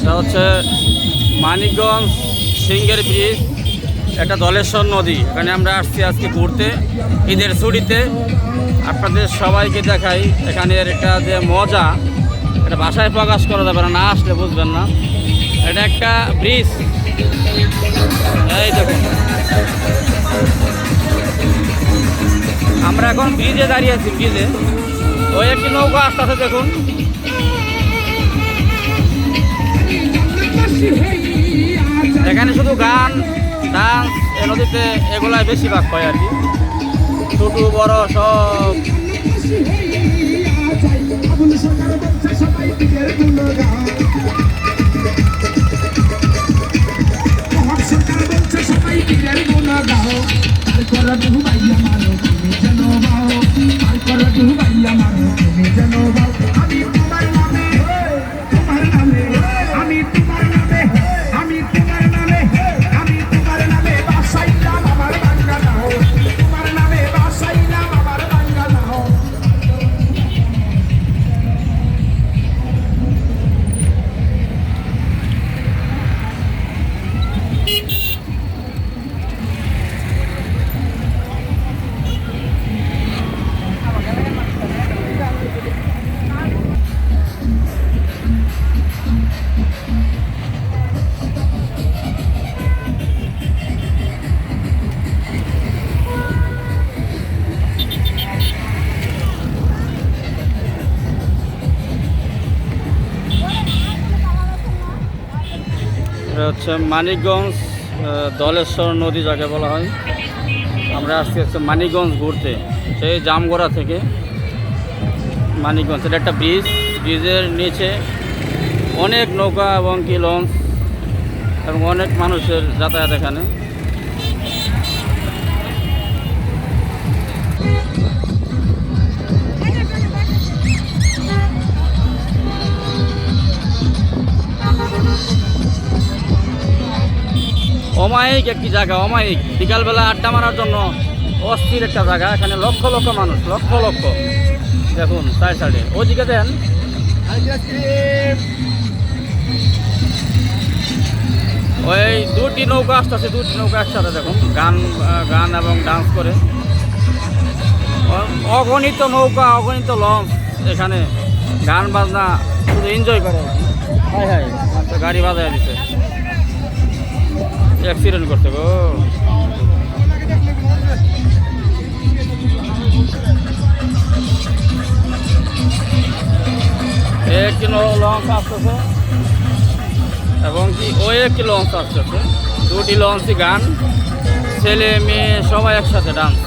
এটা হচ্ছে মানিকগঞ্জ সিঙ্গের ব্রিজ, একটা দলেশ্বর নদী। এখানে আমরা আসছি আজকে ঘুরতে ঈদের ছুটিতে। আপনাদের সবাইকে দেখাই এখানের একটা যে মজা, এটা ভাষায় প্রকাশ করা যাবে না, না আসলে বুঝবেন না। এটা একটা ব্রিজ, এই দেখুন আমরা এখন ব্রিজে দাঁড়িয়ে আছি। ব্রিজে ওই একটি নৌকা আসতে আছে দেখুন। এখানে শুধু গান ডান্স এ নদীতে এগুলাই বেশিরভাগ হয় আর কি, ছোট বড় সব। এটা হচ্ছে মানিকগঞ্জ দলেশ্বর নদী যাকে বলা হয়। আমরা আসছি হচ্ছে মানিকগঞ্জ ঘুরতে, সেই জামগড়া থেকে মানিকগঞ্জ। এটা একটা ব্রিজ, ব্রিজের নিচে অনেক নৌকা এবং কি লঞ্চ এবং অনেক মানুষের যাতায়াত এখানে। অমায়িক একটি জায়গা, অমায়িক বিকালবেলা আড্ডা মারার জন্য অস্থির একটা জায়গা। এখানে লক্ষ লক্ষ মানুষ, লক্ষ লক্ষ। দেখুন চার সাইডে ওইদিকে দেন, ওই দুটি নৌকা আসতেছে, দুটি নৌকা একসাথে দেখুন গান গান এবং ডান্স করে। অগণিত নৌকা, অগণিত লঞ্চ এখানে গান বাজনা শুধু এনজয় করে। হাই হাই গাড়ি বাজায় দিচ্ছে, অ্যাক্সিডেন্ট করতে গো। একটি লঞ্চ আসতেছে এবং কি ওই একটি লঞ্চ আসতেছে, দুটি লঞ্চই গান, ছেলে মেয়ে সবাই একসাথে ডান্স।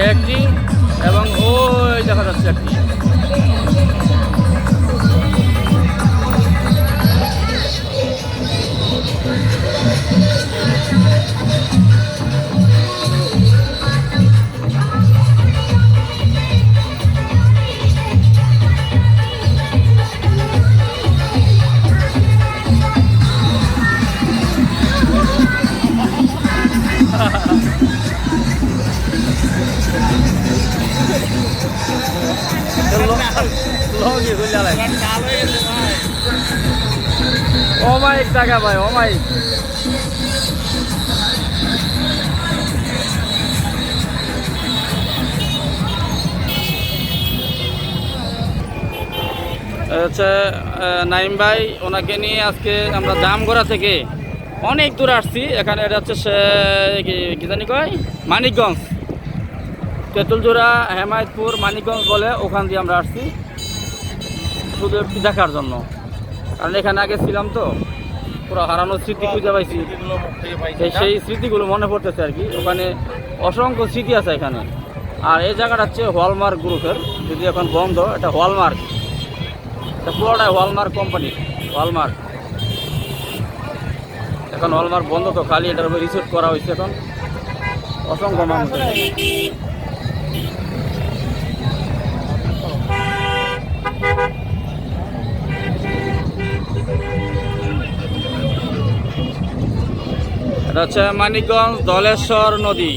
একটি এবং ওই দেখা যাচ্ছে একটি। অমায়িক টাকা ভাই, অমায়িক। হচ্ছে নাইম ভাই, ওনাকে নিয়ে আজকে আমরা জামগড়া থেকে অনেক দূর আসছি। এখানে এটা হচ্ছে কি জানি কয় মানিকগঞ্জ, তেঁতুলজোড়া হেমায়তপুর মানিকগঞ্জ বলে, ওখান দিয়ে আমরা আসছি শুধু একটু দেখার জন্য। কারণ এখানে আগে ছিলাম তো, পুরো হারানোর স্মৃতি খুঁজে পাইছি, সেই স্মৃতিগুলো মনে পড়তেছে আর কি। ওখানে অসংখ্য স্মৃতি আছে এখানে। আর এই জায়গাটা হচ্ছে হলমার্ক গ্রুপের, যদি এখন বন্ধ। এটা হলমার্ক, এটা পুরোটাই হলমার্ক কোম্পানি, হলমার্ক। এখন হলমার্ক বন্ধ তো, খালি এটার উপর রিসোর্ট করা হয়েছে এখন। অসংখ্য মানুষ। এটা হচ্ছে মানিকগঞ্জ দলেশ্বর নদী,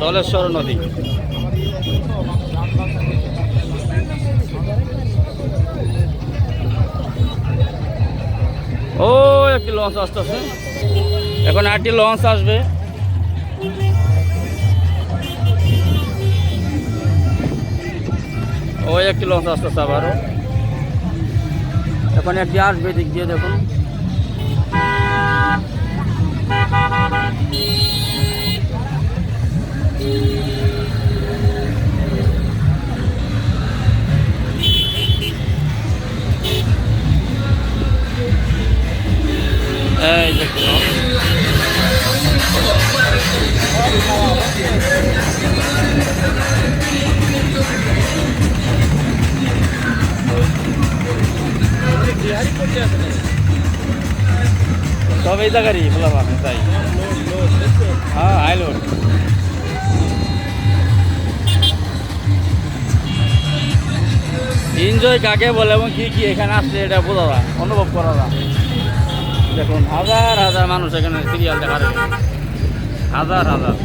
দলেশ্বর নদী। ও একটি লঞ্চ আসতেছে, এখন আরেকটি লঞ্চ আসবে। ওই একটি লঞ্চ আসতেছে আবারও, এখন একটি আসবে দিক দিয়ে দেখুন। এই দেখুন সব এই জায়গারই বললাম তাই। হ্যাঁ আইলোড এনজয় কাকে বলে এবং কি কি এখানে আসছে এটা বোঝা যায়, অনুভব করা যায়। দেখুন হাজার হাজার মানুষ এখানে সিরিয়াল দেখার জন্য, হাজার হাজার।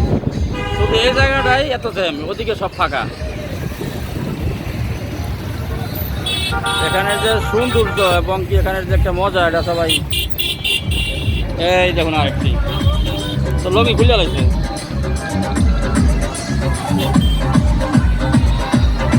শুধু এই জায়গাটাই এত জ্যাম, ওদিকে সব ফাঁকা। এখানে যে সৌন্দর্য এবং কি এখানের যে একটা মজা, এটা সবাই। এই দেখুন আরেকটি তো লগি খুলে লাগছে।